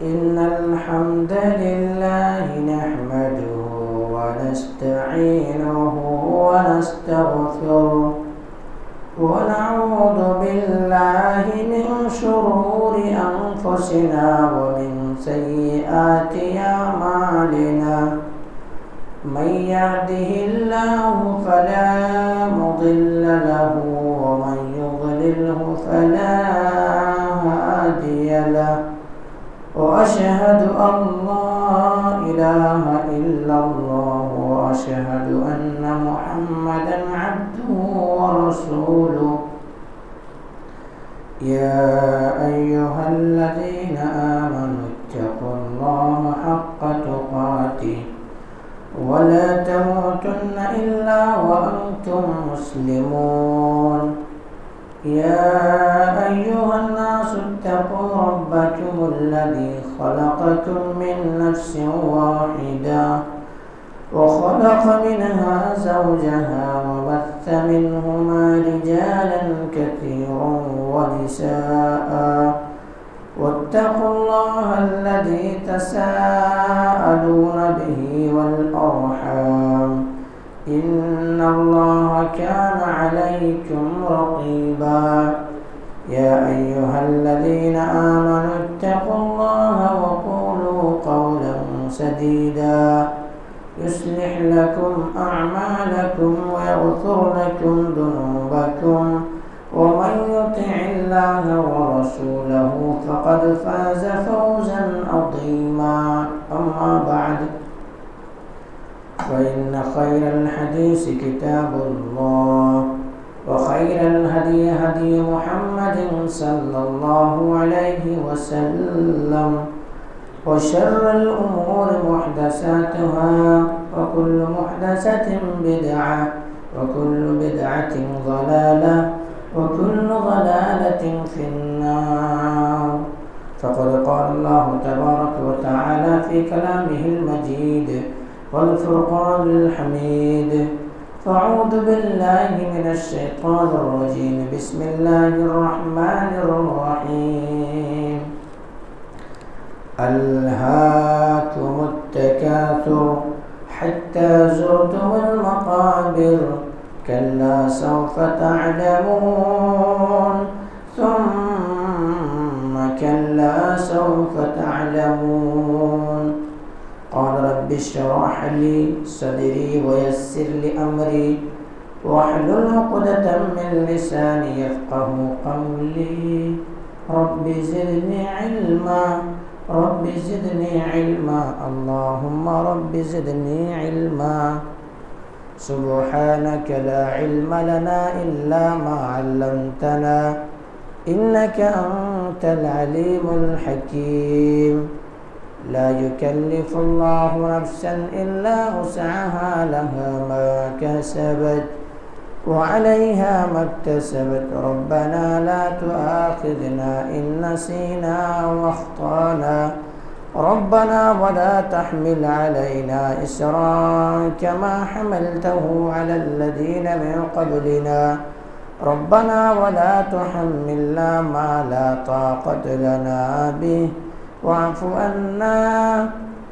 إن الحمد لله نحمده ونستعينه ونستغفره ونعوذ بالله من شرور أنفسنا ومن سيئات أعمالنا من يهده الله فلا مضل له ومن يضلله فلا هادي له وأشهد أن لا إله إلا الله وأشهد أن محمدا عبده ورسوله يا أيها الذين آمنوا اتقوا الله حق تقاته ولا تموتن إلا وأنتم مسلمون يا أيها الناس اتقوا ربكم الذي خلقكم من نفس واحدة وخلق منها زوجها وبث منهما رجالا كثيرا ونساء واتقوا الله الذي تساءلون به والأرحام إن الله كان عليكم رقيبا يا أيها الذين آمنوا اتقوا الله وقولوا قولا سديدا يصلح لكم أعمالكم ويغفر لكم ذنوبكم ومن يطع الله ورسوله فقد فاز فوزا عظيما أما بعد فإن خير الحديث كتاب الله وخير الهدي هدي محمد صلى الله عليه وسلم وشر الأمور محدثاتها وكل محدثة بدعة وكل بدعة ضلالة وكل ضلالة في النار فقد قال الله تبارك وتعالى في كلامه المجيد والفرقان الحميد فأعوذ بالله من الشيطان الرجيم بسم الله الرحمن الرحيم ألهاكم التكاثر حتى زرتم المقابر كلا سوف تعلمون ثم كلا سوف تعلمون قال رب اشرح لي صدري ويسر لي أمري واحلل عقدة من لساني يفقه قولي رب زدني علما رب زدني علما اللهم رب زدني علما سبحانك لا علم لنا إلا ما علمتنا إنك أنت العليم الحكيم لا يكلف الله نفسا إلا وسعها لها ما كسبت وعليها ما اكتسبت ربنا لا تؤاخذنا إن نسينا واخطأنا ربنا ولا تحمل علينا إسرا كما حملته على الذين من قبلنا ربنا ولا تحملنا ما لا طاقة لنا به واعف عنا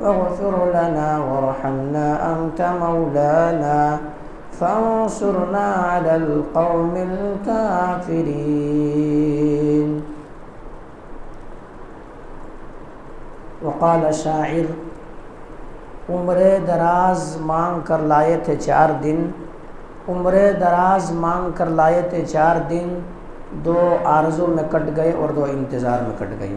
واغفر لنا وارحمنا أنت مولانا فانصرنا على القوم الكافرين وقال شاعر عمر دراز مانگ کر لائے تھے 4 دن عمر دراز مانگ کر لائے تھے 4 دن 2 آرزو میں کٹ گئے اور 2 انتظار میں کٹ گئے۔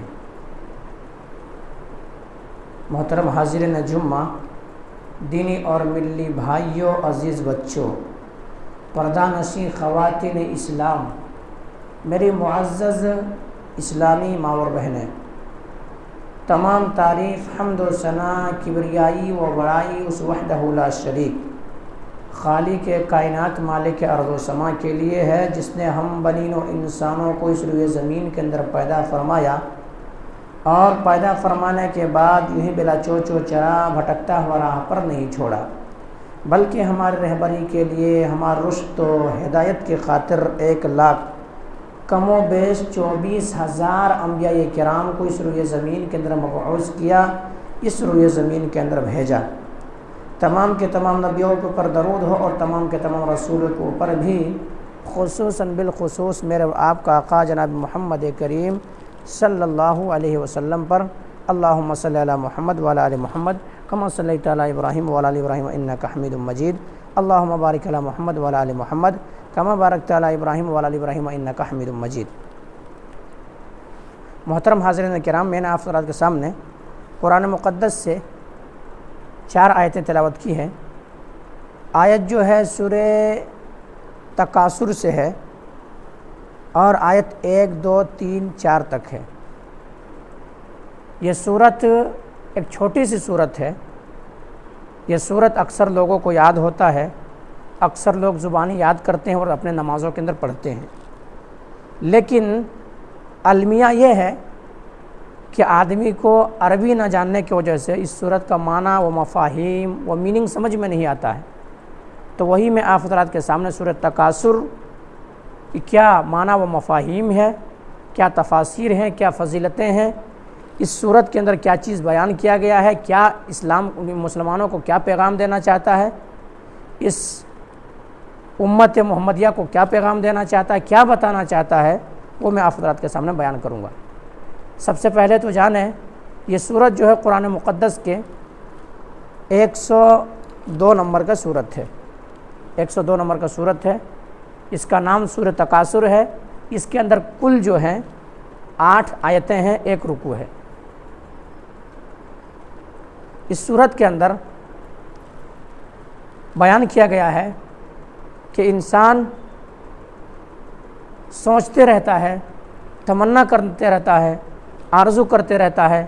محترم حاضرین جمعہ، دینی اور ملی بھائیوں، عزیز بچوں، پردہ نشین خواتین اسلام، میری معزز اسلامی ماں اور بہنیں، تمام تعریف، حمد و ثنا، کبریائی و بڑائی اس وحدہ لا شریک خالق کائنات مالک ارض و سما کے لیے ہے، جس نے ہم بنین و انسانوں کو اس روئے زمین کے اندر پیدا فرمایا اور پیدا فرمانے کے بعد یوں ہی بلا چوچ و چرا بھٹکتا ہوا راہ پر نہیں چھوڑا، بلکہ ہماری رہبری کے لیے، ہمارے رشد و ہدایت کی خاطر 1 لاکھ کم و بیش 24,000 انبیاء کرام کو اس روئے زمین کے اندر مبعوث کیا، اس روئے زمین کے اندر بھیجا۔ تمام کے تمام نبیوں کے اوپر درود ہو اور تمام کے تمام رسولوں کے اوپر بھی، خصوصاً بالخصوص میرے آپ کا آقا جناب محمد کریم صلی اللہ علیہ وسلم پر۔ اللہم صلی علی محمد وعلی آل محمد کما صلیت علی ابراہیم وعلی آل ابراہیم انک حمید مجید۔ اللہم بارک علی محمد وعلی آل محمد کما بارکت علی ابراہیم وعلی آل ابراہیم انک حمید مجید۔ محترم حاضرین کرام، میں نے آپ حضرات کے سامنے قرآن مقدس سے 4 آیتیں تلاوت کی ہیں۔ آیت جو ہے سورہ تکاثر سے ہے اور آیت 1 2 3 4 تک ہے۔ یہ سورت ایک چھوٹی سی سورت ہے۔ یہ سورت اکثر لوگوں کو یاد ہوتا ہے، اکثر لوگ زبانی یاد کرتے ہیں اور اپنے نمازوں کے اندر پڑھتے ہیں، لیکن المیہ یہ ہے کہ آدمی کو عربی نہ جاننے کی وجہ سے اس سورت کا معنی و مفاہیم و میننگ سمجھ میں نہیں آتا ہے۔ تو وہی میں آپ حضرات کے سامنے سورۃ تکاثر کی کیا معنی و مفاہیم ہے، کیا تفاسیر ہیں، کیا فضیلتیں ہیں، اس سورت کے اندر کیا چیز بیان کیا گیا ہے، کیا اسلام مسلمانوں کو کیا پیغام دینا چاہتا ہے، اس امت محمدیہ کو کیا پیغام دینا چاہتا ہے، کیا بتانا چاہتا ہے، وہ میں آپ حضرات کے سامنے بیان کروں گا۔ سب سے پہلے تو جانیں یہ سورت جو ہے قرآن مقدس کے 102 نمبر کا سورت ہے، 102 نمبر کا سورت ہے۔ اس کا نام سورۃ تکاثر ہے۔ اس کے اندر کل جو ہیں 8 آیتیں ہیں، 1 رکوع ہے۔ اس سورت کے اندر بیان کیا گیا ہے کہ انسان سوچتے رہتا ہے، تمنا کرتے رہتا ہے، آرزو کرتے رہتا ہے،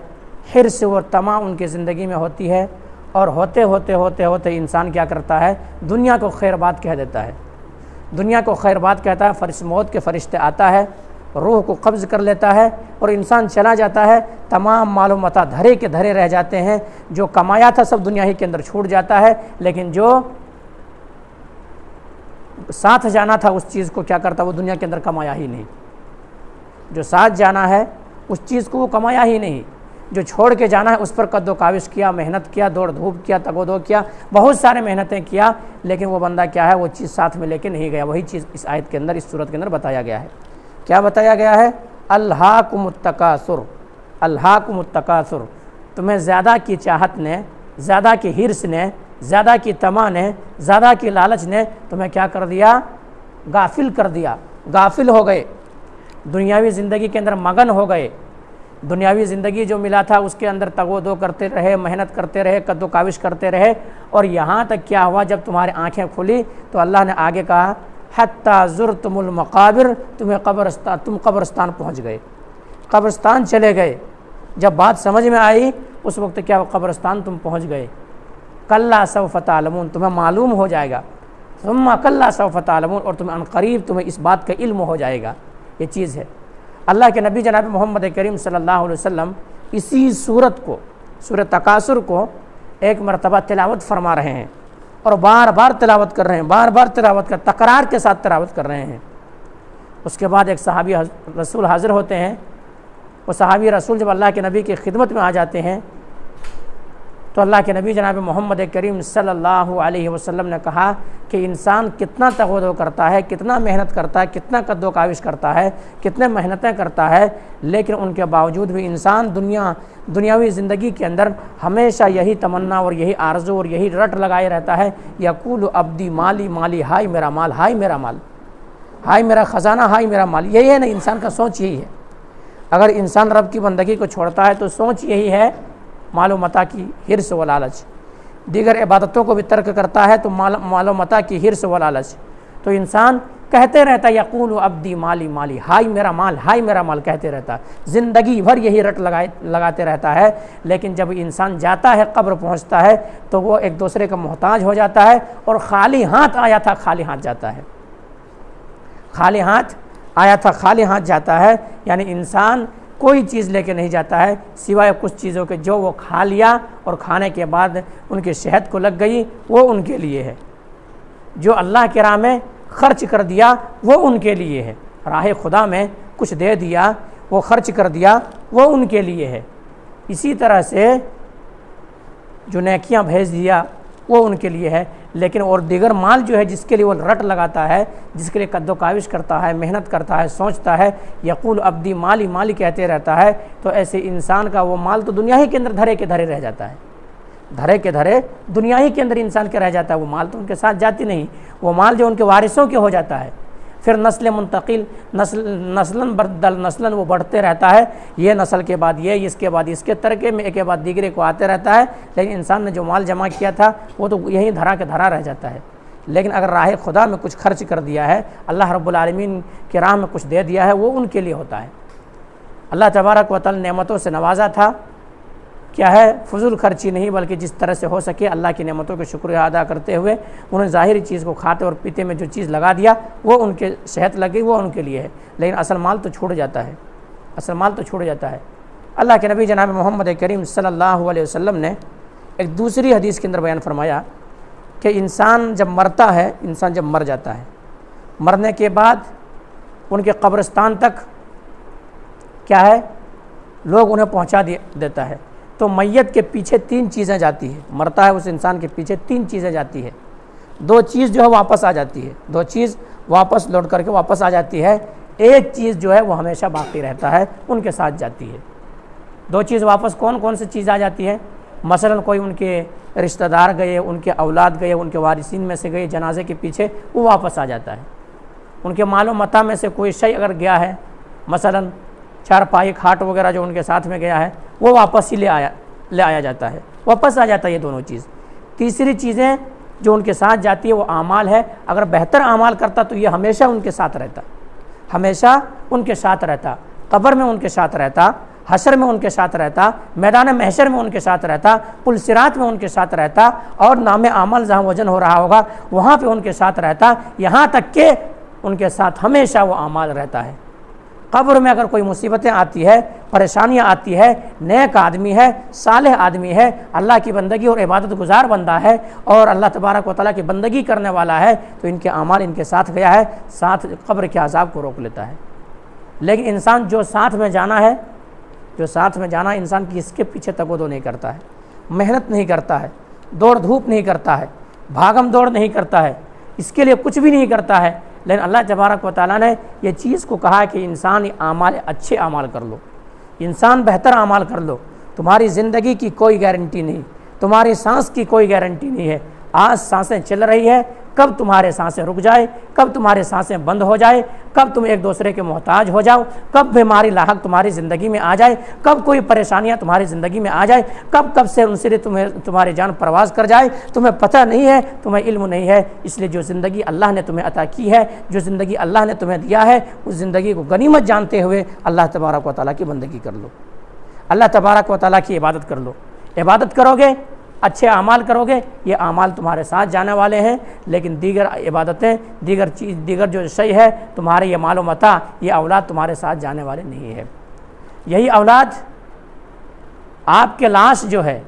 حرص اور طمع ان کی زندگی میں ہوتی ہے، اور ہوتے ہوتے انسان کیا کرتا ہے، دنیا کو خیر بات کہہ دیتا ہے۔ دنیا کو خیر بات کہتا ہے، موت کے فرشتے آتا ہے، روح کو قبض کر لیتا ہے اور انسان چلا جاتا ہے۔ تمام مال و متاع دھرے کے دھرے رہ جاتے ہیں، جو کمایا تھا سب دنیا ہی کے اندر چھوٹ جاتا ہے، لیکن جو ساتھ جانا تھا اس چیز کو کیا کرتا، وہ دنیا کے اندر کمایا ہی نہیں۔ جو ساتھ جانا ہے اس چیز کو وہ کمایا ہی نہیں، جو چھوڑ کے جانا ہے اس پر قد و کاوش کیا، محنت کیا، دوڑ دھوپ کیا، تگ و دو کیا، بہت سارے محنتیں کیا، لیکن وہ بندہ کیا ہے، وہ چیز ساتھ میں لے کے نہیں گیا۔ وہی چیز اس آیت کے اندر، اس صورت کے اندر بتایا گیا ہے۔ کیا بتایا گیا ہے؟ الہاکم التکاثر، الہاکم التکاثر، تمہیں زیادہ کی چاہت نے، زیادہ کی حرص نے، زیادہ کی طمع نے، زیادہ کی لالچ نے تمہیں کیا کر دیا، غافل کر دیا، غافل ہو گئے، دنیاوی زندگی کے اندر مگن ہو گئے۔ دنیاوی زندگی جو ملا تھا اس کے اندر تگ و دو کرتے رہے، محنت کرتے رہے، قد و کاوش کرتے رہے، اور یہاں تک کیا ہوا، جب تمہاری آنکھیں کھلی تو اللہ نے آگے کہا حتیٰ زرتم المقابر، تم قبرستان پہنچ گئے، قبرستان چلے گئے۔ جب بات سمجھ میں آئی اس وقت کیا، قبرستان تم پہنچ گئے۔ کلا سوف تعلمون، تمہیں معلوم ہو جائے گا، ثم کلا سوف تعلمون، اور تمہیں عنقریب تمہیں اس بات کا علم ہو جائے گا۔ یہ چیز ہے۔ اللہ کے نبی جناب محمد کریم صلی اللہ علیہ وسلم اسی سورت کو، سورۃ تکاثر کو ایک مرتبہ تلاوت فرما رہے ہیں، اور بار بار تلاوت کر رہے ہیں، بار بار تلاوت کر، تکرار کے ساتھ تلاوت کر رہے ہیں۔ اس کے بعد ایک صحابی رسول حاضر ہوتے ہیں۔ وہ صحابی رسول جب اللہ کے نبی کی خدمت میں آ جاتے ہیں تو اللہ کے نبی جناب محمد کریم صلی اللہ علیہ وسلم نے کہا کہ انسان کتنا تگ و دو کرتا ہے، کتنا محنت کرتا ہے، کتنا قد و کاوش کرتا ہے، کتنے محنتیں کرتا ہے، لیکن ان کے باوجود بھی انسان دنیاوی زندگی کے اندر ہمیشہ یہی تمنا اور یہی آرزو اور یہی رٹ لگائے رہتا ہے، یقول عبدی مالی مالی، ہائے میرا مال، ہائے میرا مال، ہائے میرا خزانہ، ہائے میرا مال۔ یہی ہے نا، انسان کا سوچ یہی ہے۔ اگر انسان رب کی بندگی کو چھوڑتا ہے تو سوچ یہی ہے، مال و متاع کی حرص و لالچ۔ دیگر عبادتوں کو بھی ترک کرتا ہے تو مال و متاع کی حرص و لالچ، تو انسان کہتے رہتا ہے یقول عبدی مالی مالی، ہائے میرا مال، ہائے میرا مال کہتے رہتا ہے، زندگی بھر یہی رٹ لگاتے رہتا ہے۔ لیکن جب انسان جاتا ہے، قبر پہنچتا ہے، تو وہ ایک دوسرے کا محتاج ہو جاتا ہے، اور خالی ہاتھ آیا تھا خالی ہاتھ جاتا ہے، خالی ہاتھ آیا تھا خالی ہاتھ جاتا ہے۔ یعنی انسان کوئی چیز لے کے نہیں جاتا ہے سوائے کچھ چیزوں کے جو وہ کھا لیا اور کھانے کے بعد ان کی صحت کو لگ گئی، وہ ان کے لیے ہے۔ جو اللہ کے راہ میں خرچ کر دیا وہ ان کے لیے ہے۔ راہ خدا میں کچھ دے دیا، وہ خرچ کر دیا، وہ ان کے لیے ہے۔ اسی طرح سے جو نیکیاں بھیج دیا وہ ان کے لیے ہے، لیکن اور دیگر مال جو ہے جس کے لیے وہ رٹ لگاتا ہے، جس کے لیے قد و کاوش کرتا ہے، محنت کرتا ہے، سوچتا ہے، یقول عبدی مالی مالی کہتے رہتا ہے، تو ایسے انسان کا وہ مال تو دنیا ہی کے اندر دھرے کے دھرے رہ جاتا ہے، دھرے کے دھرے دنیا ہی کے اندر انسان کے رہ جاتا ہے، وہ مال تو ان کے ساتھ جاتی نہیں، وہ مال جو ان کے وارثوں کے ہو جاتا ہے، پھر نسل منتقل، نسلاً بدل نسلاً وہ بڑھتے رہتا ہے، یہ نسل کے بعد یہ، اس کے بعد اس کے ترکے میں ایک کے بعد دیگرے کو آتے رہتا ہے، لیکن انسان نے جو مال جمع کیا تھا وہ تو یہیں دھرا کے دھرا رہ جاتا ہے۔ لیکن اگر راہ خدا میں کچھ خرچ کر دیا ہے، اللہ رب العالمین کی راہ میں کچھ دے دیا ہے، وہ ان کے لیے ہوتا ہے۔ اللہ تبارک و تعالی نعمتوں سے نوازا تھا، کیا ہے فضول خرچی نہیں، بلکہ جس طرح سے ہو سکے اللہ کی نعمتوں کا شکریہ ادا کرتے ہوئے انہیں ظاہری چیز کو کھاتے اور پیتے میں جو چیز لگا دیا وہ ان کے صحت لگی، وہ ان کے لیے ہے، لیکن اصل مال تو چھوڑ جاتا ہے، اصل مال تو چھوڑ جاتا ہے۔ اللہ کے نبی جناب محمد کریم صلی اللہ علیہ وسلم نے ایک دوسری حدیث کے اندر بیان فرمایا کہ انسان جب مرتا ہے، انسان جب مر جاتا ہے، مرنے کے بعد ان کے قبرستان تک کیا ہے لوگ انہیں پہنچا دیتا ہے، تو میت کے پیچھے 3 چیزیں جاتی ہیں، مرتا ہے اس انسان کے پیچھے 3 چیزیں جاتی ہے، 2 چیز جو ہے واپس آ جاتی ہے، 2 چیز واپس لوٹ کر کے واپس آ جاتی ہے، ایک چیز جو ہے وہ ہمیشہ باقی رہتا ہے، ان کے ساتھ جاتی ہے۔ 2 چیز واپس کون سی چیز آ جاتی ہے؟ مثلا کوئی ان کے رشتہ دار گئے، ان کے اولاد گئے، ان کے وارثین میں سے گئے جنازے کے پیچھے، وہ واپس آ جاتا ہے۔ ان کے مال و متاع میں سے کوئی شے اگر گیا ہے، مثلا 4 پائی کھاٹ وغیرہ جو ان کے ساتھ میں گیا ہے، وہ واپس ہی لے آیا جاتا ہے، واپس آ جاتا ہے یہ دونوں چیز۔ تیسری چیزیں جو ان کے ساتھ جاتی ہے وہ اعمال ہے، اگر بہتر اعمال کرتا تو یہ ہمیشہ ان کے ساتھ رہتا، ہمیشہ ان کے ساتھ رہتا، قبر میں ان کے ساتھ رہتا، حشر میں ان کے ساتھ رہتا، میدان محشر میں ان کے ساتھ رہتا، پل صراط میں ان کے ساتھ رہتا، اور نام اعمال جہاں وزن ہو رہا ہوگا وہاں پہ ان کے ساتھ رہتا، یہاں تک کہ ان کے ساتھ ہمیشہ وہ اعمال رہتا ہے۔ قبر میں اگر کوئی مصیبتیں آتی ہے، پریشانیاں آتی ہے، نیک آدمی ہے، صالح آدمی ہے، اللہ کی بندگی اور عبادت گزار بندہ ہے اور اللہ تبارک و تعالیٰ کی بندگی کرنے والا ہے، تو ان کے اعمال ان کے ساتھ گیا ہے، ساتھ قبر کے عذاب کو روک لیتا ہے۔ لیکن انسان جو ساتھ میں جانا ہے، انسان کی اس کے پیچھے تگودو نہیں کرتا ہے، محنت نہیں کرتا ہے، دوڑ دھوپ نہیں کرتا ہے، بھاگم دوڑ نہیں کرتا ہے، اس کے لیے کچھ بھی نہیں کرتا ہے، لیکن اللہ تبارک و تعالیٰ نے یہ چیز کو کہا کہ انسان اعمال اچھے اعمال کر لو، انسان بہتر اعمال کر لو، تمہاری زندگی کی کوئی گارنٹی نہیں، تمہاری سانس کی کوئی گارنٹی نہیں ہے، آج سانسیں چل رہی ہے، کب تمہارے سانسیں رک جائے، کب تمہارے سانسیں بند ہو جائے، کب تم ایک دوسرے کے محتاج ہو جاؤ، کب بیماری لاحق تمہاری زندگی میں آ جائے، کب کوئی پریشانیاں تمہاری زندگی میں آ جائے، کب سے ان سے تمہاری جان پرواز کر جائے، تمہیں پتہ نہیں ہے، تمہیں علم نہیں ہے۔ اس لیے جو زندگی اللہ نے تمہیں عطا کی ہے، جو زندگی اللہ نے تمہیں دیا ہے، اس زندگی کو غنیمت جانتے ہوئے اللہ تبارک و تعالیٰ کی بندگی کر لو، اللہ تبارک و تعالیٰ کی عبادت کر لو۔ عبادت کرو گے، اچھے اعمال کرو گے، یہ اعمال تمہارے ساتھ جانے والے ہیں، لیکن دیگر عبادتیں، دیگر جو شے ہے تمہارے یہ مال و متاع، یہ اولاد تمہارے ساتھ جانے والے نہیں ہے۔ یہی اولاد آپ کے لاش جو ہے،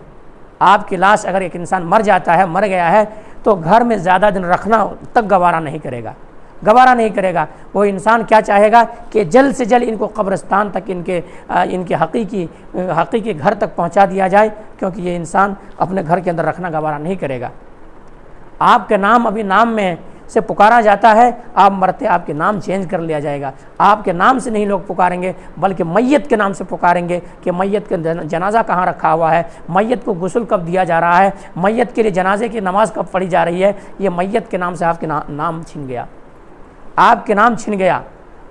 آپ کی لاش اگر ایک انسان مر جاتا ہے، مر گیا ہے، تو گھر میں زیادہ دن رکھنا تک گوارا نہیں کرے گا۔ وہ انسان کیا چاہے گا کہ جلد سے جلد ان کو قبرستان تک، ان کے حقیقی گھر تک پہنچا دیا جائے، کیونکہ یہ انسان اپنے گھر کے اندر رکھنا گوارا نہیں کرے گا۔ آپ کے نام ابھی نام میں سے پکارا جاتا ہے، آپ مرتے آپ کے نام چینج کر لیا جائے گا، آپ کے نام سے نہیں لوگ پکاریں گے، بلکہ میت کے نام سے پکاریں گے کہ میت کا جنازہ کہاں رکھا ہوا ہے، میت کو غسل کب دیا جا رہا ہے، میت کے لیے جنازے کی نماز کب پڑھی جا رہی ہے۔ یہ میت کے نام سے آپ کے نام چھن گیا، آپ کے نام چھن گیا۔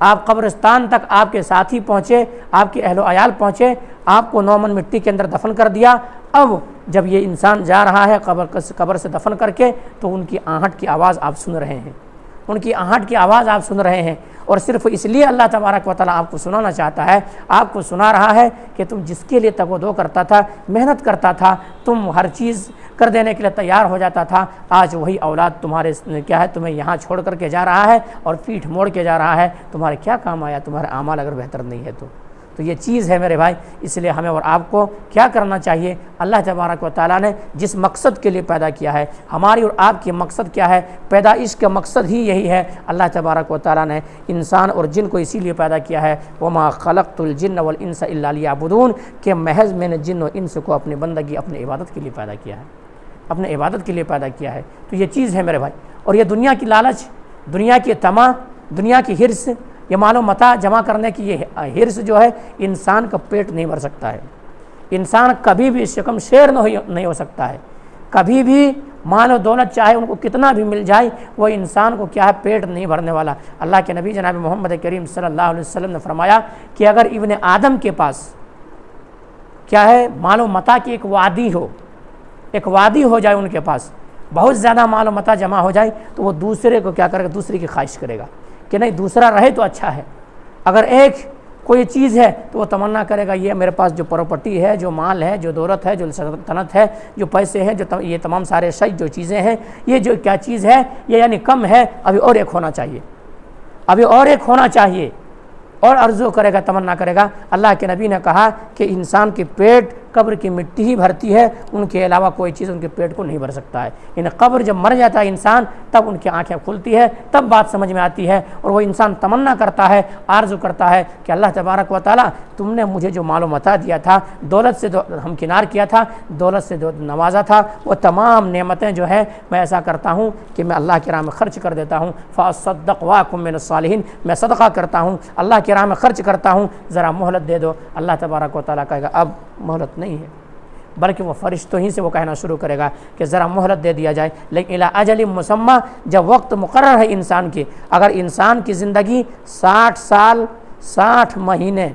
آپ قبرستان تک آپ کے ساتھی پہنچے، آپ کے اہل و عیال پہنچے، آپ کو 9 من مٹی کے اندر دفن کر دیا۔ اب جب یہ انسان جا رہا ہے قبر سے دفن کر کے، تو ان کی آہٹ کی آواز آپ سن رہے ہیں، ان کی آہٹ کی آواز آپ سن رہے ہیں، اور صرف اس لیے اللہ تبارک و تعالیٰ آپ کو سنانا چاہتا ہے، آپ کو سنا رہا ہے کہ تم جس کے لیے تگ و دو کرتا تھا، محنت کرتا تھا، تم ہر چیز کر دینے کے لیے تیار ہو جاتا تھا، آج وہی اولاد تمہارے کیا ہے، تمہیں یہاں چھوڑ کر کے جا رہا ہے اور پیٹھ موڑ کے جا رہا ہے۔ تمہارے کیا کام آیا؟ تمہارے اعمال اگر بہتر نہیں ہے تو تو یہ چیز ہے میرے بھائی، اس لیے ہمیں اور آپ کو کیا کرنا چاہیے؟ اللہ تبارک و تعالیٰ نے جس مقصد کے لیے پیدا کیا ہے، ہماری اور آپ کی مقصد کیا ہے؟ پیدائش کا مقصد ہی یہی ہے۔ اللہ تبارک و تعالیٰ نے انسان اور جن کو اسی لیے پیدا کیا ہے، وَمَا خَلَقْتُ الْجِنَّ وَالْإِنسَ إِلَّا لِيَعْبُدُونَ، کہ محض میں نے جن و انس کو اپنی بندگی، اپنی عبادت کے لیے پیدا کیا ہے، اپنے عبادت کے لیے پیدا کیا ہے۔ تو یہ چیز ہے میرے بھائی۔ اور یہ دنیا کی لالچ، دنیا کی طمع، دنیا کی حرص، یہ مال و متاع جمع کرنے کی یہ حرص جو ہے، انسان کا پیٹ نہیں بھر سکتا ہے۔ انسان کبھی بھی اس سے کم شیر نہیں ہو سکتا ہے۔ کبھی بھی مال و دولت چاہے ان کو کتنا بھی مل جائے، وہ انسان کو کیا ہے؟ پیٹ نہیں بھرنے والا۔ اللہ کے نبی جناب محمد کریم صلی اللہ علیہ وسلم نے فرمایا کہ اگر ابن آدم کے پاس کیا ہے؟ مال و متاع کی ایک وادی ہو، ایک وادی ہو جائے ان کے پاس، بہت زیادہ مال و متاع جمع ہو جائے، تو وہ دوسرے کو کیا کرے گا؟ دوسرے کی خواہش کرے گا کہ نہیں دوسرا رہے تو اچھا ہے۔ اگر ایک کوئی چیز ہے تو وہ تمنا کرے گا یہ میرے پاس جو پراپرٹی ہے، جو مال ہے، جو دولت ہے، جو سلطنت ہے، جو پیسے ہیں، جو یہ تمام سارے شے جو چیزیں ہیں، یہ جو کیا چیز ہے، یہ یعنی کم ہے، ابھی اور ایک ہونا چاہیے، ابھی اور ایک ہونا چاہیے، اور آرزو کرے گا، تمنا کرے گا۔ اللہ کے نبی نے کہا کہ انسان کے پیٹ قبر کی مٹی ہی بھرتی ہے، ان کے علاوہ کوئی چیز ان کے پیٹ کو نہیں بھر سکتا ہے۔ یعنی قبر جب مر جاتا ہے انسان، تب ان کی آنکھیں کھلتی ہے، تب بات سمجھ میں آتی ہے، اور وہ انسان تمنا کرتا ہے، آرزو کرتا ہے کہ اللہ تبارک و تعالیٰ تم نے مجھے جو مال و متاع دیا تھا، دولت سے ہمکنار کیا تھا، دولت سے نوازا تھا، وہ تمام نعمتیں جو ہے میں ایسا کرتا ہوں کہ میں اللہ کی راہ میں خرچ کر دیتا ہوں۔ فاصدق واکم من الصالحین، میں صدقہ کرتا ہوں، اللہ کی راہ میں خرچ کرتا ہوں، ذرا مہلت دے دو۔ اللہ تبارک و تعالیٰ کہے گا اب مہلت نہیں ہے، بلکہ وہ فرشتوں ہی سے وہ کہنا شروع کرے گا کہ ذرا مہلت دے دیا جائے، لیکن الی اجل مسمی، جب وقت مقرر ہے انسان کی۔ اگر انسان کی زندگی 60 سال 60 مہینے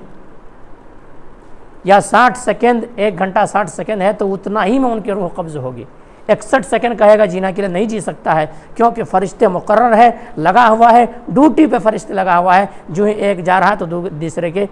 یا 60 سیکنڈ، 1 گھنٹہ 60 سیکنڈ ہے، تو اتنا ہی میں ان کی روح قبض ہوگی۔ 61 سیکنڈ کہے گا جینا کے لیے نہیں جی سکتا ہے، کیونکہ فرشتے مقرر ہے، لگا ہوا ہے، ڈیوٹی پہ فرشتے لگا ہوا ہے، جو ایک جا رہا ہے تو دوسرے کے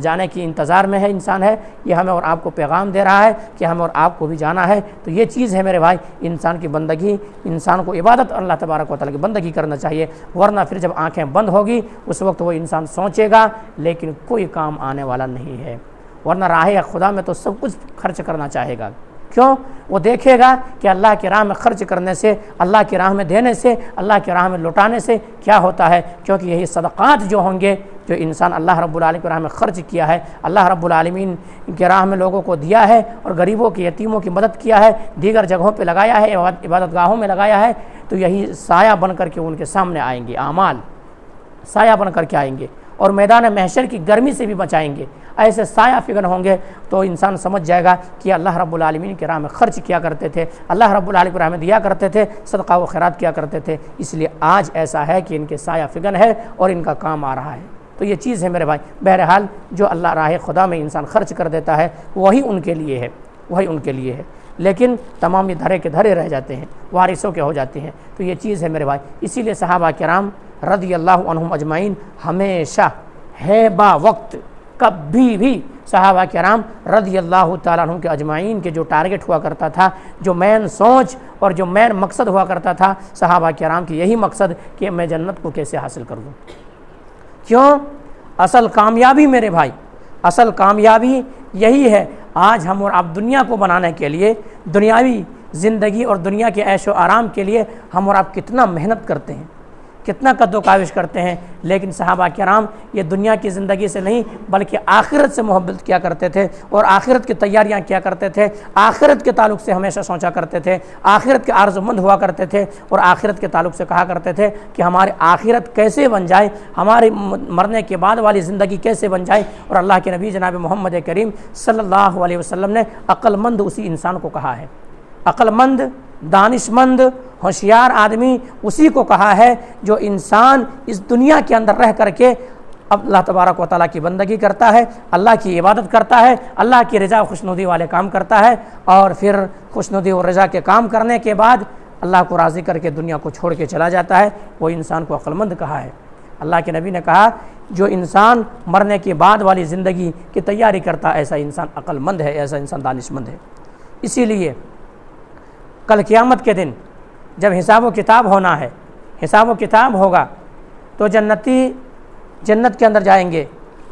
جانے کی انتظار میں ہے انسان ہے۔ یہ ہمیں اور آپ کو پیغام دے رہا ہے کہ ہمیں اور آپ کو بھی جانا ہے۔ تو یہ چیز ہے میرے بھائی، انسان کی بندگی، انسان کو عبادت اللہ تبارک و تعالیٰ کی بندگی کرنا چاہیے، ورنہ پھر جب آنکھیں بند ہوگی اس وقت وہ انسان سوچے گا لیکن کوئی کام آنے والا نہیں ہے، ورنہ راہ خدا میں تو سب کچھ خرچ کرنا چاہے گا۔ کیوں؟ وہ دیکھے گا کہ اللہ کی راہ میں خرچ کرنے سے، اللہ کی راہ میں دینے سے، اللہ کی راہ میں لوٹانے سے کیا ہوتا ہے، کیونکہ یہی صدقات جو ہوں گے، جو انسان اللہ رب العالمین کی راہ میں خرچ کیا ہے، اللہ رب العالمین کی راہ میں لوگوں کو دیا ہے، اور غریبوں کی، یتیموں کی مدد کیا ہے، دیگر جگہوں پہ لگایا ہے، عبادت گاہوں میں لگایا ہے، تو یہی سایہ بن کر کے ان کے سامنے آئیں گے، اعمال سایہ بن کر کے آئیں گے، اور میدان محشر کی گرمی سے بھی بچائیں گے۔ ایسے سایہ فگن ہوں گے تو انسان سمجھ جائے گا کہ اللہ رب العالمین کی راہ میں خرچ کیا کرتے تھے، اللہ رب العالمین کی راہ میں دیا کرتے تھے، صدقہ و خیرات کیا کرتے تھے، اس لیے آج ایسا ہے کہ ان کے سایہ فگن ہے اور ان کا کام آ رہا ہے۔ تو یہ چیز ہے میرے بھائی۔ بہرحال جو اللہ راہ خدا میں انسان خرچ کر دیتا ہے وہی ان کے لیے ہے، وہی ان کے لیے ہے، لیکن تمام یہ دھرے کے دھرے رہ جاتے ہیں، وارثوں کے ہو جاتے ہیں۔ تو یہ چیز ہے میرے بھائی، اسی لیے صحابہ کرام رضی اللہ عنہم اجمعین ہمیشہ ہے با وقت، کبھی بھی صحابہ کرام رضی اللہ تعالیٰ عنہ کے اجمعین کے جو ٹارگٹ ہوا کرتا تھا، جو مین سوچ اور جو مین مقصد ہوا کرتا تھا صحابہ کرام کی یہی مقصد کہ میں جنت کو کیسے حاصل کر دوں۔ کیوں؟ اصل کامیابی میرے بھائی، اصل کامیابی یہی ہے۔ آج ہم اور آپ دنیا کو بنانے کے لیے، دنیاوی زندگی اور دنیا کے عیش و آرام کے لیے ہم اور آپ کتنا محنت کرتے ہیں، کتنا قد و کاوش کرتے ہیں، لیکن صحابہ کرام یہ دنیا کی زندگی سے نہیں بلکہ آخرت سے محبت کیا کرتے تھے، اور آخرت کی تیاریاں کیا کرتے تھے، آخرت کے تعلق سے ہمیشہ سوچا کرتے تھے، آخرت کے آرزو مند ہوا کرتے تھے، اور آخرت کے تعلق سے کہا کرتے تھے کہ ہماری آخرت کیسے بن جائے، ہمارے مرنے کے بعد والی زندگی کیسے بن جائے۔ اور اللہ کے نبی جناب محمد کریم صلی اللہ علیہ وسلم نے عقل مند اسی انسان کو کہا ہے، عقل مند، دانش مند، ہوشیار آدمی اسی کو کہا ہے جو انسان اس دنیا کے اندر رہ کر کے اللہ تبارک و تعالیٰ کی بندگی کرتا ہے، اللہ کی عبادت کرتا ہے، اللہ کی رضا و خوشنودی والے کام کرتا ہے، اور پھر خوشنودی اور رضا کے کام کرنے کے بعد اللہ کو راضی کر کے دنیا کو چھوڑ کے چلا جاتا ہے، وہ انسان کو عقل مند کہا ہے۔ اللہ کے نبی نے کہا جو انسان مرنے کے بعد والی زندگی کی تیاری کرتا ہے ایسا انسان عقل مند ہے، ایسا انسان دانش مند ہے۔ اسی لیے کل قیامت کے دن جب حساب و کتاب ہونا ہے، حساب و کتاب ہوگا تو جنتی جنت کے اندر جائیں گے،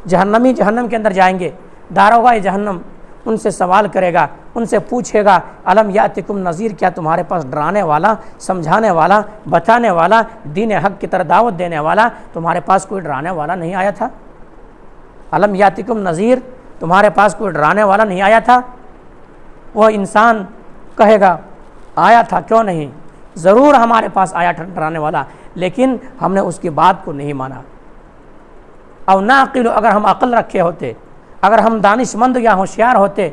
جہنمی جہنم کے اندر جائیں گے، داروغہ جہنم ان سے سوال کرے گا، ان سے پوچھے گا الم یاتکم نذیر، کیا تمہارے پاس ڈرانے والا، سمجھانے والا، بتانے والا، دین حق کی طرف دعوت دینے والا تمہارے پاس کوئی ڈرانے والا نہیں آیا تھا؟ الم یاتکم نذیر، تمہارے پاس کوئی ڈرانے والا نہیں آیا تھا؟ وہ انسان کہے گا آیا تھا، کیوں نہیں، ضرور ہمارے پاس آیا تھا ڈرانے والا، لیکن ہم نے اس کی بات کو نہیں مانا۔ او ناقل، اگر ہم عقل رکھے ہوتے، اگر ہم دانش مند یا ہوشیار ہوتے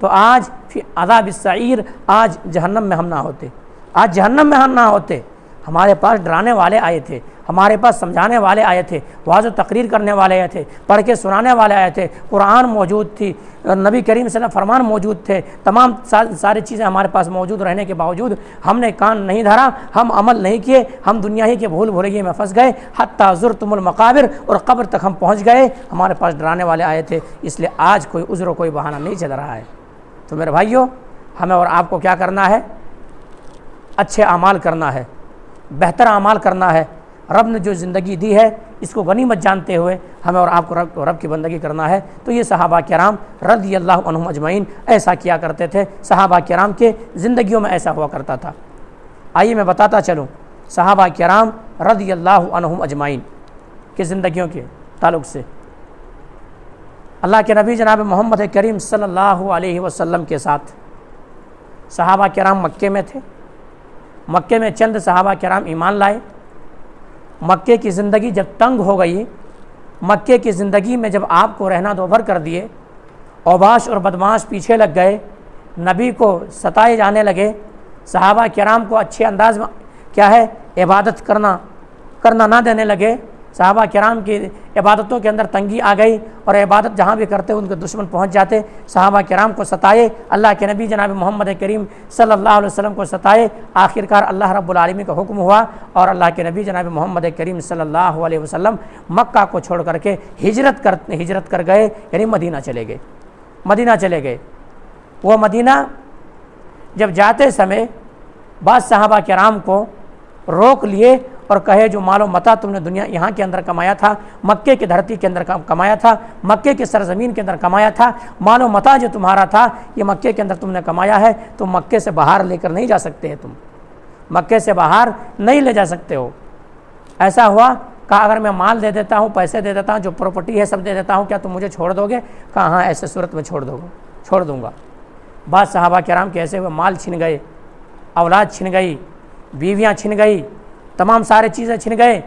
تو آج فی عذاب السعیر، آج جہنم میں ہم نہ ہوتے، آج جہنم میں ہم نہ ہوتے۔ ہمارے پاس ڈرانے والے آئے تھے، ہمارے پاس سمجھانے والے آئے تھے، واضح تقریر کرنے والے آئے تھے، پڑھ کے سنانے والے آئے تھے، قرآن موجود تھی، نبی کریم صلی اللہ علیہ وسلم فرمان موجود تھے، تمام ساری چیزیں ہمارے پاس موجود رہنے کے باوجود ہم نے کان نہیں دھرا، ہم عمل نہیں کیے، ہم دنیا ہی کے بھول بھلائیے میں پھنس گئے، حتیٰ زرتم المقابر، اور قبر تک ہم پہنچ گئے، ہمارے پاس ڈرانے والے آئے تھے، اس لیے آج کوئی عذر و کوئی بہانہ نہیں چل رہا ہے۔ تو میرے بھائیوں، ہمیں اور آپ کو کیا کرنا ہے؟ اچھے اعمال کرنا ہے، بہتر اعمال کرنا ہے۔ رب نے جو زندگی دی ہے اس کو غنیمت جانتے ہوئے ہمیں اور آپ کو رب کی بندگی کرنا ہے۔ تو یہ صحابہ کرام رضی اللہ عنہم اجمعین ایسا کیا کرتے تھے، صحابہ کرام کے زندگیوں میں ایسا ہوا کرتا تھا۔ آئیے میں بتاتا چلوں صحابہ کرام رضی اللہ عنہم اجمعین کی زندگیوں کے تعلق سے۔ اللہ کے نبی جناب محمد کریم صلی اللہ علیہ وسلم کے ساتھ صحابہ کرام مکے میں تھے، مکے میں چند صحابہ کرام ایمان لائے۔ مکے کی زندگی جب تنگ ہو گئی، مکے کی زندگی میں جب آپ کو رہنا دوبھر کر دیے، اوباش اور بدماش پیچھے لگ گئے، نبی کو ستائے جانے لگے، صحابہ کرام کو اچھے انداز میں کیا ہے عبادت کرنا نہ دینے لگے، صحابہ کرام کی عبادتوں کے اندر تنگی آ گئی، اور عبادت جہاں بھی کرتے ان کے دشمن پہنچ جاتے، صحابہ کرام کو ستائے، اللہ کے نبی جناب محمد کریم صلی اللہ علیہ وسلم کو ستائے۔ آخرکار اللہ رب العالمین کا حکم ہوا اور اللہ کے نبی جناب محمد کریم صلی اللہ علیہ وسلم مکہ کو چھوڑ کر کے ہجرت کر گئے، یعنی مدینہ چلے گئے۔ وہ مدینہ جب جاتے سمے بعض صحابہ کرام کو روک لیے اور کہے جو مال و متاع تم نے دنیا یہاں کے اندر کمایا تھا، مکے کی دھرتی کے اندر کمایا تھا، مکے کی سرزمین کے اندر کمایا تھا، مال و متاع جو تمہارا تھا یہ مکے کے اندر تم نے کمایا ہے، تم مکے سے باہر لے کر نہیں جا سکتے ہیں، تم مکے سے باہر نہیں لے جا سکتے ہو۔ ایسا ہوا کہا اگر میں مال دے دیتا ہوں، پیسے دے دیتا ہوں، جو پراپرٹی ہے سب دے دیتا ہوں، کیا تم مجھے چھوڑ دو گے؟ کہا ہاں ایسے صورت میں چھوڑ دوں گا۔ بعض صحابہ کرام کے ایسے ہوئے مال چھن گئے، اولاد چھن گئی، بیویاں چھن گئی، تمام سارے چیزیں چھن گئے۔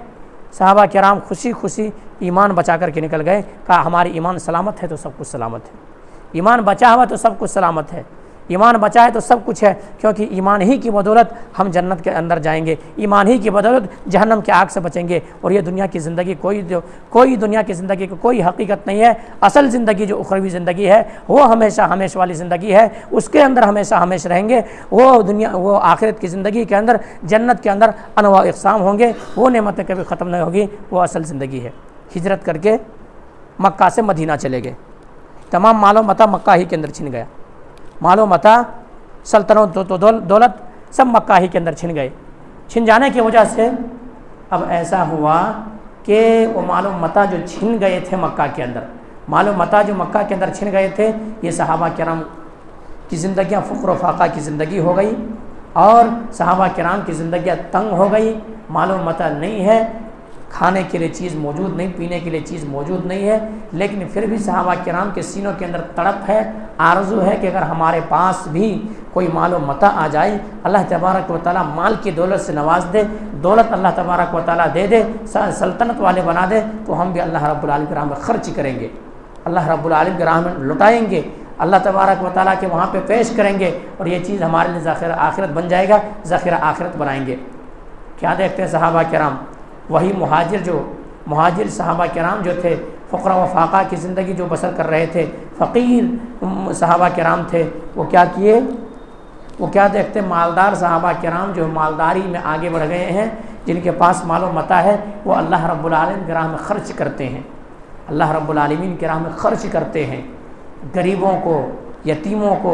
صحابہ کرام خوشی ایمان بچا کر کے نکل گئے، کہا ہماری ایمان سلامت ہے تو سب کچھ سلامت ہے، ایمان بچا ہوا تو سب کچھ سلامت ہے، ایمان بچا ہے تو سب کچھ ہے، کیونکہ ایمان ہی کی بدولت ہم جنت کے اندر جائیں گے، ایمان ہی کی بدولت جہنم کے آگ سے بچیں گے۔ اور یہ دنیا کی زندگی کوئی دنیا کی زندگی کی کوئی حقیقت نہیں ہے، اصل زندگی جو اخروی زندگی ہے وہ ہمیشہ والی زندگی ہے، اس کے اندر ہمیشہ رہیں گے۔ وہ آخرت کی زندگی کے اندر جنت کے اندر انواع اقسام ہوں گے، وہ نعمتیں کبھی ختم نہیں ہوگی، وہ اصل زندگی ہے۔ ہجرت کر کے مکہ سے مدینہ چلے گئے، تمام مال و متاع مکہ ہی کے اندر چھن گیا، مال و متاع سلطنت تو دولت سب مکہ ہی کے اندر چھن گئے۔ چھن جانے کی وجہ سے اب ایسا ہوا کہ وہ مال و متاع جو چھن گئے تھے مکہ کے اندر، مال و متاع جو مکہ کے اندر چھن گئے تھے، یہ صحابہ کرام کی زندگیاں فقر و فاقہ کی زندگی ہو گئی، اور صحابہ کرام کی زندگیاں تنگ ہو گئی، مال و متاع نہیں ہے، کھانے کے لیے چیز موجود نہیں، پینے کے لیے چیز موجود نہیں ہے، لیکن پھر بھی صحابہ کرام کے سینوں کے اندر تڑپ ہے، آرزو ہے کہ اگر ہمارے پاس بھی کوئی مال و متاع آ جائے، اللہ تبارک و تعالیٰ مال کی دولت سے نواز دے، دولت اللہ تبارک و تعالیٰ دے سلطنت والے بنا دے، تو ہم بھی اللہ رب العالمین کی راہ میں خرچ کریں گے، اللہ رب العالمین کی راہ میں لٹائیں گے، اللہ تبارک و تعالیٰ کے وہاں پہ پیش کریں گے، اور یہ چیز ہمارے لیے ذخیرہ آخرت بن جائے گا، ذخیرہ آخرت بنائیں گے۔ کیا دیکھتے ہیں صحابہ کرام؟ وہی مہاجر صحابہ کرام جو تھے، فقر و فاقہ کی زندگی جو بسر کر رہے تھے، فقیر صحابہ کرام تھے، وہ کیا کیے؟ وہ کیا دیکھتے؟ مالدار صحابہ کرام جو مالداری میں آگے بڑھ گئے ہیں، جن کے پاس مال و متاع ہے، وہ اللہ رب العالمین کی راہ میں خرچ کرتے ہیں، اللہ رب العالمین کی راہ میں خرچ کرتے ہیں، غریبوں کو، یتیموں کو،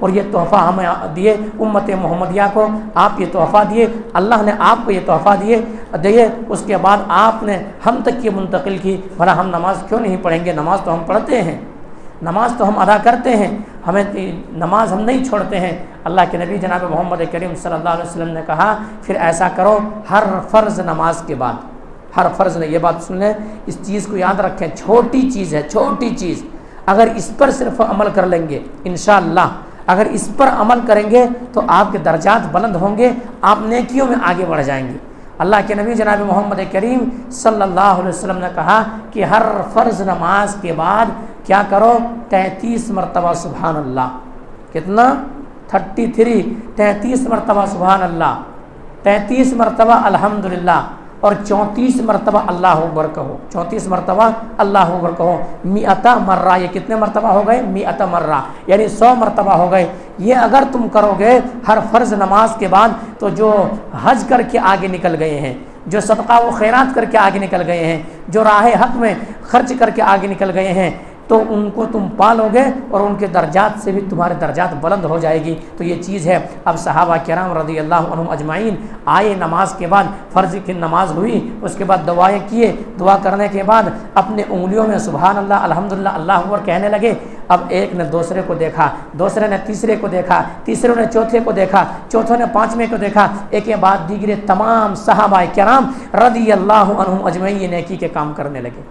اور یہ تحفہ ہمیں دیے امت محمدیہ کو، آپ یہ تحفہ دیے، اللہ نے آپ کو یہ تحفہ دیے، اس کے بعد آپ نے ہم تک یہ منتقل کی، بھلا ہم نماز کیوں نہیں پڑھیں گے؟ نماز تو ہم پڑھتے ہیں، نماز تو ہم ادا کرتے ہیں، ہمیں نماز ہم نہیں چھوڑتے ہیں۔ اللہ کے نبی جناب محمد کریم صلی اللہ علیہ وسلم نے کہا پھر ایسا کرو ہر فرض نماز کے بعد، ہر فرض نے، یہ بات سن لیں، اس چیز کو یاد رکھیں، چھوٹی چیز ہے، چھوٹی چیز، اگر اس پر صرف عمل کر لیں گے انشاءاللہ، اگر اس پر عمل کریں گے تو آپ کے درجات بلند ہوں گے، آپ نیکیوں میں آگے بڑھ جائیں گے۔ اللہ کے نبی جناب محمد کریم صلی اللہ علیہ وسلم نے کہا کہ ہر فرض نماز کے بعد کیا کرو؟ 33 مرتبہ سبحان اللہ۔ کتنا؟ 33 مرتبہ سبحان اللہ، 33 مرتبہ الحمدللہ، اور 34 مرتبہ اللہ اکبر کہو، 34 مرتبہ اللہ اکبر کہو، 100 مرہ، یہ کتنے مرتبہ ہو گئے؟ 100 مرہ، یعنی 100 مرتبہ ہو گئے۔ یہ اگر تم کرو گے ہر فرض نماز کے بعد تو جو حج کر کے آگے نکل گئے ہیں، جو صدقہ و خیرات کر کے آگے نکل گئے ہیں، جو راہ حق میں خرچ کر کے آگے نکل گئے ہیں، تو ان کو تم پالو گے اور ان کے درجات سے بھی تمہارے درجات بلند ہو جائے گی۔ تو یہ چیز ہے۔ اب صحابہ کرام رضی اللہ عنہم اجمعین آئے، نماز کے بعد فرض کی نماز ہوئی، اس کے بعد دعائیں کیے، دعا کرنے کے بعد اپنے انگلیوں میں سبحان اللہ الحمدللہ اللہ اکبر کہنے لگے۔ اب ایک نے دوسرے کو دیکھا، دوسرے نے تیسرے کو دیکھا، تیسرے نے چوتھے کو دیکھا، چوتھوں نے پانچویں کو دیکھا، ایک کے بعد دیگرے تمام صحابہ کرام رضی اللہ عنہم اجمعین یہ نیکی کے کام کرنے لگے،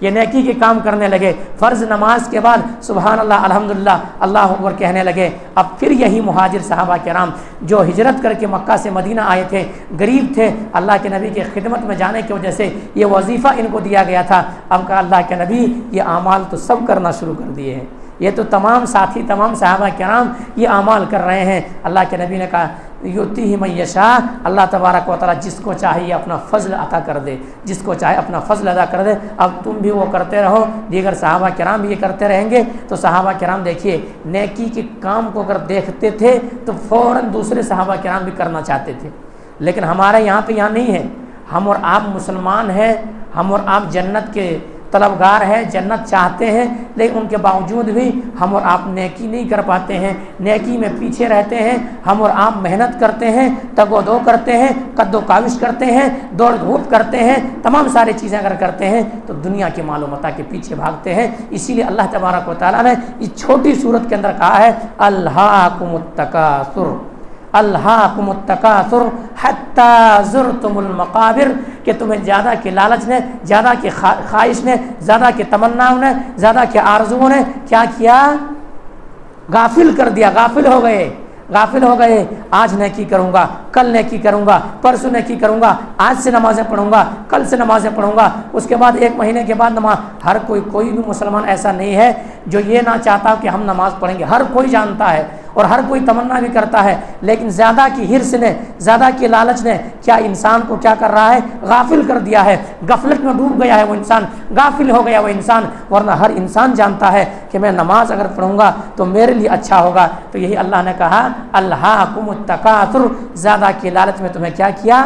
یہ نیکی کے کام کرنے لگے۔ فرض نماز کے بعد سبحان اللہ الحمدللہ اللہ اکبر کہنے لگے۔ اب پھر یہی مہاجر صحابہ کرام جو ہجرت کر کے مکہ سے مدینہ آئے تھے، غریب تھے، اللہ کے نبی کی خدمت میں جانے کی وجہ سے یہ وظیفہ ان کو دیا گیا تھا۔ اب کہا اللہ کے نبی یہ اعمال تو سب کرنا شروع کر دیے ہیں، یہ تو تمام ساتھی تمام صحابہ کرام یہ اعمال کر رہے ہیں۔ اللہ کے نبی نے کہا یؤتیہ من یشاء، اللہ تبارک و تعالیٰ جس کو چاہیے اپنا فضل عطا کر دے، جس کو چاہے اپنا فضل ادا کر دے۔ اب تم بھی وہ کرتے رہو، دیگر صحابہ کرام بھی یہ کرتے رہیں گے۔ تو صحابہ کرام دیکھیے نیکی کے کام کو اگر دیکھتے تھے تو فوراً دوسرے صحابہ کرام بھی کرنا چاہتے تھے، لیکن ہمارے یہاں پہ یہاں نہیں ہے۔ ہم اور آپ مسلمان ہیں، ہم اور آپ جنت کے طلبگار ہیں، جنت چاہتے ہیں، لیکن ان کے باوجود بھی ہم اور آپ نیکی نہیں کر پاتے ہیں، نیکی میں پیچھے رہتے ہیں۔ ہم اور آپ محنت کرتے ہیں، تگ و دو کرتے ہیں، قد و کاوش کرتے ہیں، دوڑ دھوپ کرتے ہیں، تمام ساری چیزیں اگر کرتے ہیں تو دنیا کی مال و متاع کے پیچھے بھاگتے ہیں۔ اسی لیے اللہ تبارک و تعالیٰ نے اس چھوٹی صورت کے اندر کہا ہے الہاکم التکاثر، الہاکم التکاثر حتی زرتم المقابر، کہ تمہیں زیادہ کی لالچ نے، زیادہ کی خواہش نے، زیادہ کی تمناؤں نے، زیادہ کی آرزوؤں نے کیا کیا؟ غافل کر دیا، غافل ہو گئے، غافل ہو گئے۔ آج نیکی کروں گا، کل نیکی کروں گا، پرسوں نیکی کروں گا، آج سے نمازیں پڑھوں گا، کل سے نمازیں پڑھوں گا، اس کے بعد 1 مہینے کے بعد نماز۔ ہر کوئی بھی مسلمان ایسا نہیں ہے جو یہ نہ چاہتا کہ ہم نماز پڑھیں گے، ہر کوئی جانتا ہے اور ہر کوئی تمنا بھی کرتا ہے، لیکن زیادہ کی حرص نے، زیادہ کی لالچ نے کیا انسان کو کیا کر رہا ہے؟ غافل کر دیا ہے، غفلت میں ڈوب گیا ہے وہ انسان، غافل ہو گیا وہ انسان۔ ورنہ ہر انسان جانتا ہے کہ میں نماز اگر پڑھوں گا تو میرے لیے اچھا ہوگا۔ تو یہی اللہ نے کہا الہاکم التکاثر، زیادہ کی لالچ میں تمہیں کیا کیا؟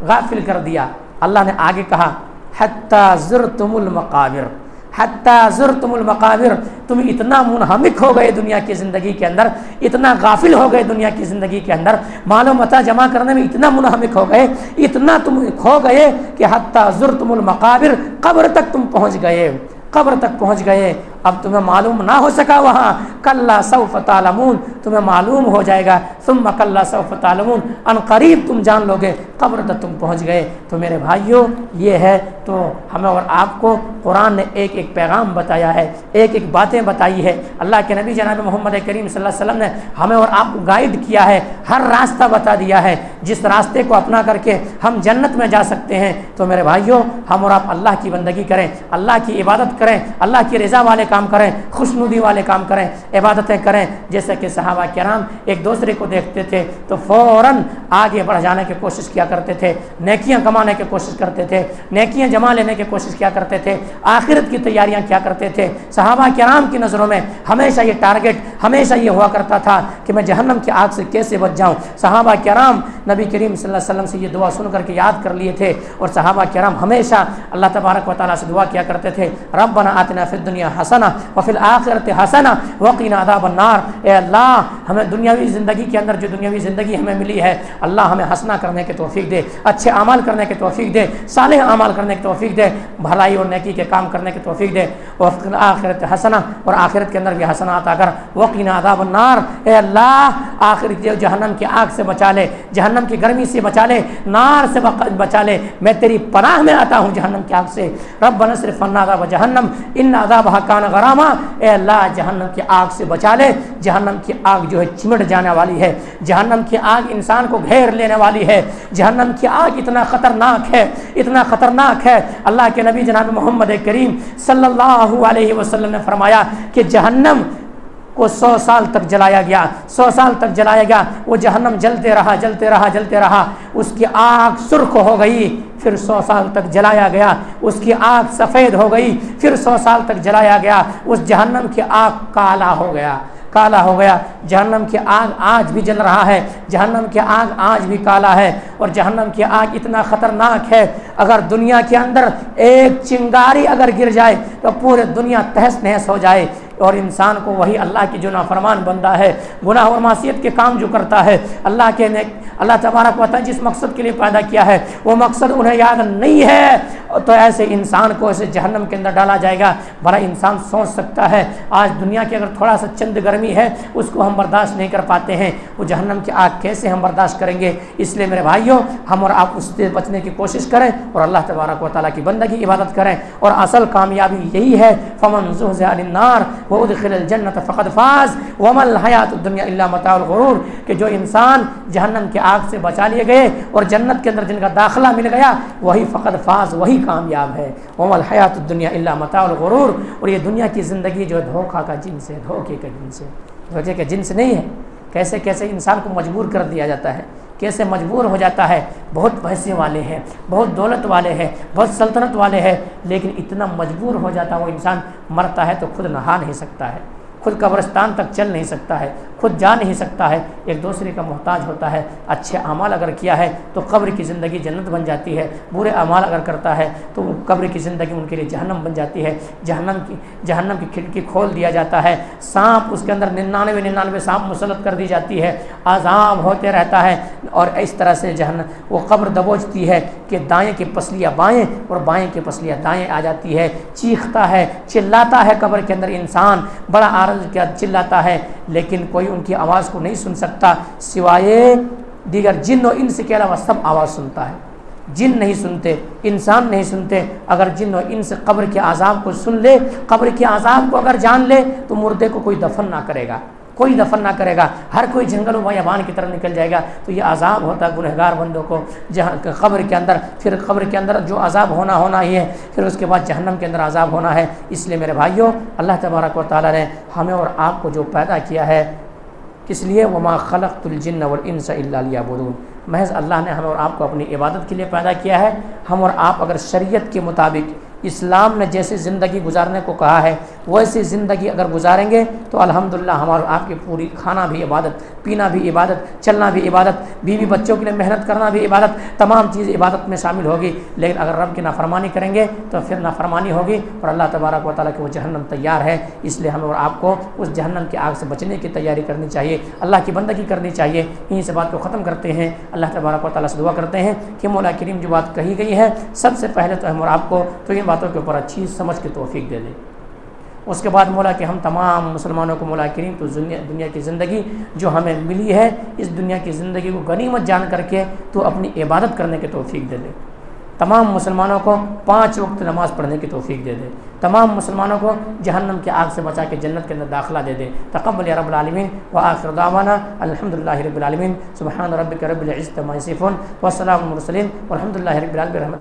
غافل کر دیا۔ اللہ نے آگے کہا حتی زرتم المقابر، حتی زرتم المقابر، تم اتنا منہمک ہو گئے دنیا کی زندگی کے اندر، اتنا غافل ہو گئے دنیا کی زندگی کے اندر، مال و متاع جمع کرنے میں اتنا منہمک ہو گئے، اتنا تم کھو گئے کہ حتی زرتم المقابر، قبر تک تم پہنچ گئے، قبر تک پہنچ گئے۔ اب تمہیں معلوم نہ ہو سکا وہاں، کلا سوف تعلمون، تمہیں معلوم ہو جائے گا، ثم کلا سوف تعلمون، ان قریب تم جان لو گے، قبر تک تم پہنچ گئے۔ تو میرے بھائیوں یہ ہے، تو ہمیں اور آپ کو قرآن نے ایک ایک پیغام بتایا ہے، ایک ایک باتیں بتائی ہے۔ اللہ کے نبی جناب محمد کریم صلی اللہ علیہ وسلم نے ہمیں اور آپ کو گائیڈ کیا ہے، ہر راستہ بتا دیا ہے، جس راستے کو اپنا کر کے ہم جنت میں جا سکتے ہیں۔ تو میرے بھائیوں ہم اور آپ اللہ کی بندگی کریں، اللہ کی عبادت کریں، اللہ کی رضا والے کام کریں، خوشنودی والے کام کریں، عبادتیں کریں۔ جیسے کہ صحابہ کرام ایک دوسرے کو دیکھتے تھے تو فوراً آگے بڑھ جانے کی کوشش کیا کرتے تھے، نیکیاں کمانے کی کوشش کرتے تھے، نیکیاں جما لینے کی کوشش کیا کرتے تھے، آخرت کی تیاریاں کیا کرتے تھے۔ صحابہ کرام کی نظروں میں ہمیشہ یہ ٹارگٹ ہمیشہ یہ ہوا کرتا تھا کہ میں جہنم کی آگ سے کیسے بچ جاؤں۔ صحابہ کرام نبی کریم صلی اللہ علیہ وسلم سے یہ دعا سن کر کے یاد کر لیے تھے، اور صحابہ کرام ہمیشہ اللہ تبارک و تعالیٰ سے دعا کیا کرتے تھے، ربنا آتنا فی الدنیا حسنہ وفی الآخرۃ حسنہ وقنا عذاب النار۔ اے اللہ ہمیں دنیاوی زندگی کے اندر جو دنیاوی زندگی ہمیں ملی ہے، اللہ ہمیں حسنہ کرنے کی توفیق دے، اچھے اعمال کرنے کی توفیق دے، صالح اعمال کرنے کی توفیق دے، بھلائی اور نیکی کے کام کرنے کی توفیق دے، وفی الآخرۃ حسنہ، اور آخرت کے اندر بھی حسنات آ کر وقنا عذاب النار۔ اے اللہ آخرت جہنم کی آگ سے بچا لے، جہنم کی گرمی سے بچا لے، نار سے بچا لے، میں تیری پناہ میں آتا ہوں جہنم کی آگ سے۔ ربنا اصرف عنا عذاب جہنم ان عذابها کان غراما۔ اے اللہ جہنم کی آگ سے بچا لے، جہنم کی آگ جو ہے چمٹ جانے والی ہے، جہنم کی آگ انسان کو گھیر لینے والی ہے، جہنم کی آگ اتنا خطرناک ہے، اتنا خطرناک ہے۔ اللہ کے نبی جناب محمد کریم صلی اللہ علیہ وسلم نے فرمایا کہ جہنم کو 100 سال تک جلایا گیا، 100 سال تک جلایا گیا، وہ جہنم جلتے رہا جلتے رہا جلتے رہا، اس کی آگ سرخ ہو گئی، پھر 100 سال تک جلایا گیا، اس کی آگ سفید ہو گئی، پھر 100 سال تک جلایا گیا، اس جہنم کی آگ کالا ہو گیا، کالا ہو گیا۔ جہنم کی آگ آج بھی جل رہا ہے، جہنم کی آگ آج بھی کالا ہے، اور جہنم کی آگ اتنا خطرناک ہے، اگر دنیا کے اندر ایک چنگاری اگر گر جائے تو پورے دنیا تہس نہس ہو جائے، اور انسان کو وہی اللہ کی جو نافرمان بندہ ہے، گناہ اور معصیت کے کام جو کرتا ہے، اللہ تبارک و تعالیٰ جس مقصد کے لیے پیدا کیا ہے وہ مقصد انہیں یاد نہیں ہے، تو ایسے انسان کو ایسے جہنم کے اندر ڈالا جائے گا۔ بڑا انسان سوچ سکتا ہے آج دنیا کی اگر تھوڑا سا چند گرمی ہے اس کو ہم برداشت نہیں کر پاتے ہیں، وہ جہنم کی آگ کیسے ہم برداشت کریں گے؟ اس لیے میرے بھائیوں ہم اور آپ اس سے بچنے کی کوشش کریں اور اللہ تبارک و تعالیٰ کی بندگی عبادت کریں، اور اصل کامیابی یہی ہے، فمن زحزح عن النار وادخل الجنۃ فقد فاز وما الحیاۃ الدنیا الا متاع الغرور، کہ جو انسان جہنم کی آگ سے بچا لیے گئے اور جنت کے اندر جن کا داخلہ مل گیا وہی فقد فاز، وہی کامیاب ہے۔ وما الحیاۃ الدنیا الا متاع الغرور، اور یہ دنیا کی زندگی جو دھوکہ کا جنس ہے، دھوکے کا جنس ہے، دھوکے کا جنس نہیں ہے۔ کیسے کیسے انسان کو مجبور کر دیا جاتا ہے، کیسے مجبور ہو جاتا ہے، بہت پیسے والے ہیں، بہت دولت والے ہیں، بہت سلطنت والے ہیں، لیکن اتنا مجبور ہو جاتا ہے وہ انسان مرتا ہے تو خود نہا نہیں سکتا ہے، خود قبرستان تک چل نہیں سکتا ہے، خود جا نہیں سکتا ہے، ایک دوسرے کا محتاج ہوتا ہے۔ اچھے اعمال اگر کیا ہے تو قبر کی زندگی جنت بن جاتی ہے، برے اعمال اگر کرتا ہے تو وہ قبر کی زندگی ان کے لیے جہنم بن جاتی ہے۔ جہنم کی کھڑکی کھول دیا جاتا ہے، سانپ اس کے اندر 99 سانپ مسلط کر دی جاتی ہے، عذاب ہوتے رہتا ہے، اور اس طرح سے جہنم وہ قبر دبوچتی ہے کہ دائیں کی پسلیاں بائیں اور بائیں کی پسلیاں دائیں آ جاتی ہے، چیختا ہے، چلاتا ہے قبر کے اندر انسان، بڑا عارض کیا چلاتا ہے، لیکن کوئی ان کی آواز کو نہیں سن سکتا سوائے دیگر جن و انس کے علاوہ سب آواز سنتا ہے۔ جن نہیں سنتے، انسان نہیں سنتے، اگر جن و انس قبر کے عذاب کو سن لے، قبر کے عذاب کو اگر جان لے تو مردے کو کوئی دفن نہ کرے گا، کوئی دفن نہ کرے گا، ہر کوئی جنگل و بیابان کی طرف نکل جائے گا۔ تو یہ عذاب ہوتا ہے گنہگار بندوں کو جہاں قبر کے اندر، پھر قبر کے اندر جو عذاب ہونا ہی ہے، پھر اس کے بعد جہنم کے اندر عذاب ہونا ہے۔ اس لیے میرے بھائیوں اللہ تبارک و تعالیٰ نے ہمیں اور آپ کو جو پیدا کیا ہے کس لیے، وما خلقت الجن والانس الا لیعبدون، محض اللہ نے ہمیں اور آپ کو اپنی عبادت کے لیے پیدا کیا ہے۔ ہم اور آپ اگر شریعت کے مطابق اسلام نے جیسے زندگی گزارنے کو کہا ہے ویسی زندگی اگر گزاریں گے تو الحمدللہ ہمارے آپ کی پوری کھانا بھی عبادت، پینا بھی عبادت، چلنا بھی عبادت، بیوی بچوں کے لیے محنت کرنا بھی عبادت، تمام چیز عبادت میں شامل ہوگی۔ لیکن اگر رب کی نافرمانی کریں گے تو پھر نافرمانی ہوگی، اور اللہ تبارک و تعالیٰ کی وہ جہنم تیار ہے۔ اس لیے ہمیں اور آپ کو اس جہنم کی آگ سے بچنے کی تیاری کرنی چاہیے، اللہ کی بندگی کرنی چاہیے۔ انہی سے بات کو ختم کرتے ہیں، اللہ تبارک و تعالیٰ سے دعا کرتے ہیں کہ مولا کریم جو بات کہی گئی ہے سب سے پہلے تو ہم اور آپ کو تو ان باتوں کے اوپر اچھی سمجھ کی توفیق دے دے، اس کے بعد مولا کہ ہم تمام مسلمانوں کو مولا کریم تو دنیا کی زندگی جو ہمیں ملی ہے اس دنیا کی زندگی کو غنیمت جان کر کے تو اپنی عبادت کرنے کی توفیق دے دے، تمام مسلمانوں کو 5 وقت نماز پڑھنے کی توفیق دے دے، تمام مسلمانوں کو جہنم کی آگ سے بچا کے جنت کے اندر داخلہ دے دے۔ تقبل یا رب العالمین، وآخر دعوانا الحمدللہ رب العالمین، سبحان ربک رب العزت عما یصفون، والسلام علی المرسلین، والحمدللہ رب العالمین۔